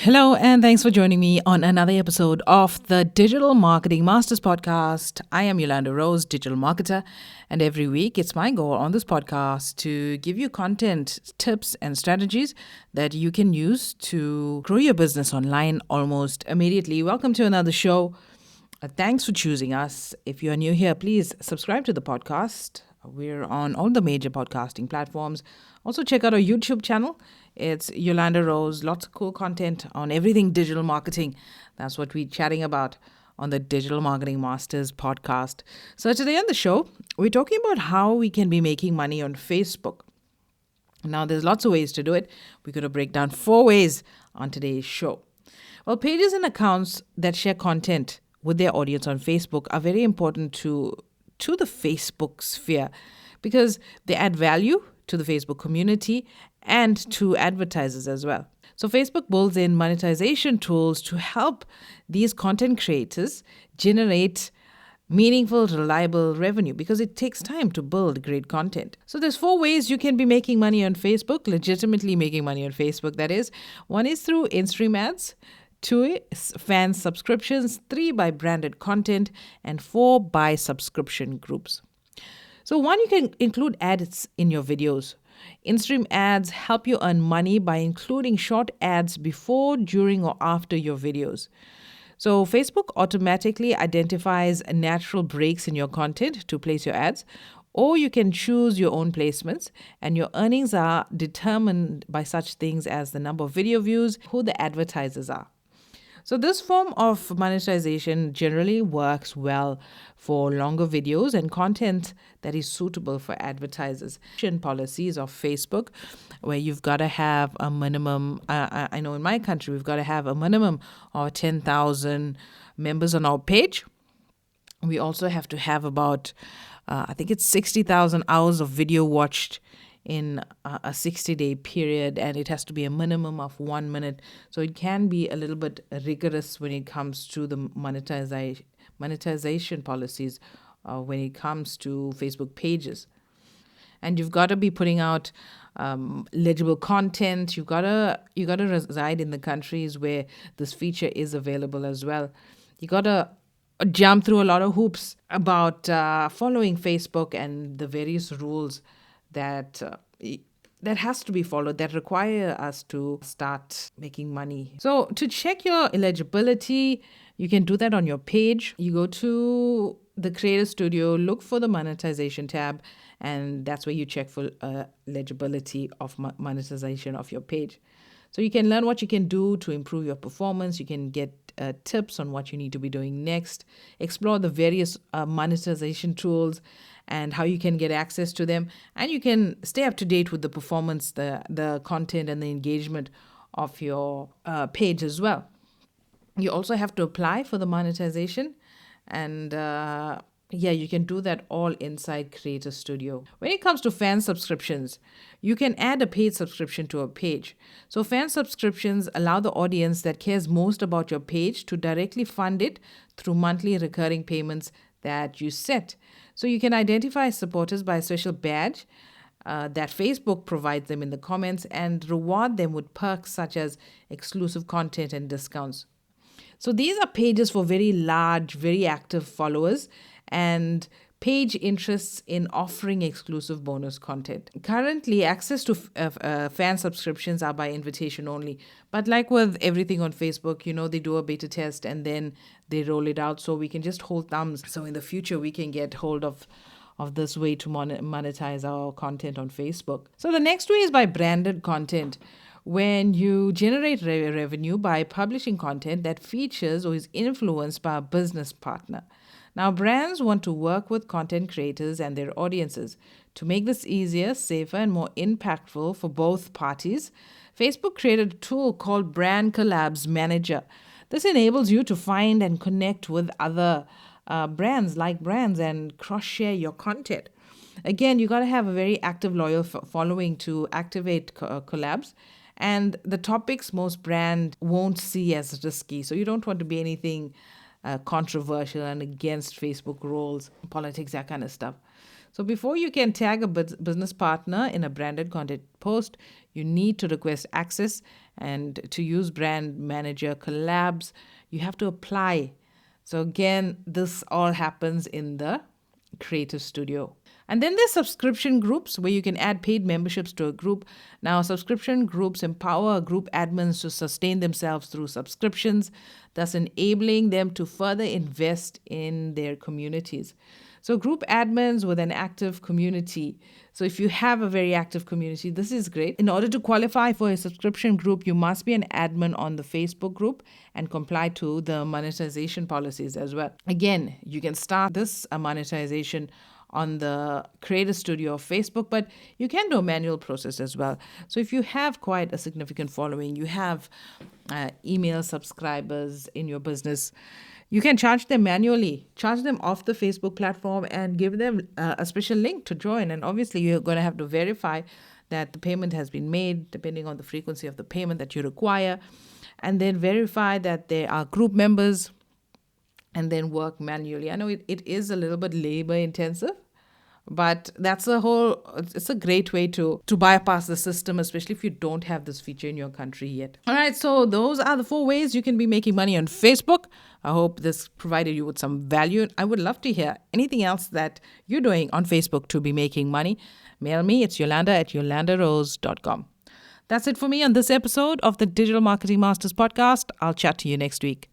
Hello, and thanks for joining me on another episode of the Digital Marketing Masters Podcast. I am Yolanda Rose, digital marketer, and every week it's my goal on this podcast to give you content, tips, and strategies that you can use to grow your business online almost immediately. Welcome to another show. Thanks for choosing us. If you're new here, please subscribe to the podcast. We're on all the major podcasting platforms. Also, check out our YouTube channel. It's Yolanda Rose. Lots of cool content on everything digital marketing. That's what we're chatting about on the Digital Marketing Masters podcast. So today on the show, we're talking about how we can be making money on Facebook. Now, there's lots of ways to do it. We're going to break down 4 ways on today's show. Well, pages and accounts that share content with their audience on Facebook are very important to the Facebook sphere because they add value to the Facebook community and to advertisers as well. So Facebook builds in monetization tools to help these content creators generate meaningful, reliable revenue because it takes time to build great content. So there's 4 ways you can be making money on Facebook, legitimately making money on Facebook, that is. 1 is through in-stream ads. 2 is fan subscriptions, 3 by branded content, and 4 by subscription groups. So 1, you can include ads in your videos. In-stream ads help you earn money by including short ads before, during, or after your videos. So Facebook automatically identifies natural breaks in your content to place your ads, or you can choose your own placements, and your earnings are determined by such things as the number of video views, who the advertisers are. So this form of monetization generally works well for longer videos and content that is suitable for advertisers. Policies of Facebook, where you've got to have a minimum, I know in my country, we've got to have a minimum of 10,000 members on our page. We also have to have about, I think it's 60,000 hours of video watched in a 60-day period, and it has to be a minimum of 1 minute. So it can be a little bit rigorous when it comes to the monetization policies when it comes to Facebook pages. And you've got to be putting out legible content. You gotta reside in the countries where this feature is available as well. You gotta jump through a lot of hoops about following Facebook and the various rules that has to be followed, that require us to start making money. So to check your eligibility, you can do that on your page. You go to the Creator Studio, look for the Monetization tab, and that's where you check for eligibility of monetization of your page. So you can learn what you can do to improve your performance. You can get tips on what you need to be doing next, explore the various monetization tools and how you can get access to them, and you can stay up to date with the performance, the content, and the engagement of your page as well. You also have to apply for the monetization, and you can do that all inside Creator Studio. When it comes to fan subscriptions, you can add a paid subscription to a page. So fan subscriptions allow the audience that cares most about your page to directly fund it through monthly recurring payments that you set. So you can identify supporters by a special badge that Facebook provides them in the comments and reward them with perks such as exclusive content and discounts. So these are pages for very large, very active followers and page interests in offering exclusive bonus content. Currently, access to fan subscriptions are by invitation only. But like with everything on Facebook, they do a beta test and then they roll it out. So we can just hold thumbs. So in the future, we can get hold of this way to monetize our content on Facebook. So the next way is by branded content. When you generate revenue by publishing content that features or is influenced by a business partner. Now, brands want to work with content creators and their audiences. To make this easier, safer, and more impactful for both parties, Facebook created a tool called Brand Collabs Manager. This enables you to find and connect with other brands and cross-share your content. Again, you got to have a very active, loyal following to activate collabs. And the topics most brands won't see as risky. So you don't want to be anything controversial and against Facebook rules, politics, that kind of stuff. So before you can tag a business partner in a branded content post, you need to request access, and to use Brand Manager Collabs, you have to apply. So again, this all happens in the Creative Studio. And then there's subscription groups where you can add paid memberships to a group. Now, subscription groups empower group admins to sustain themselves through subscriptions, thus enabling them to further invest in their communities. So group admins with an active community. So if you have a very active community, this is great. In order to qualify for a subscription group, you must be an admin on the Facebook group and comply to the monetization policies as well. Again, you can start this monetization on the Creator Studio of Facebook, but you can do a manual process as well. So if you have quite a significant following, you have email subscribers in your business, you can charge them manually, charge them off the Facebook platform and give them a special link to join. And obviously, you're going to have to verify that the payment has been made, depending on the frequency of the payment that you require, and then verify that they are group members, and then work manually. I know it is a little bit labor intensive, but it's a great way to bypass the system, especially if you don't have this feature in your country yet. All right, so those are the 4 ways you can be making money on Facebook. I hope this provided you with some value. I would love to hear anything else that you're doing on Facebook to be making money. Mail me. It's yolanda@yolandarose.com. That's it for me on this episode of the Digital Marketing Masters podcast. I'll chat to you next week.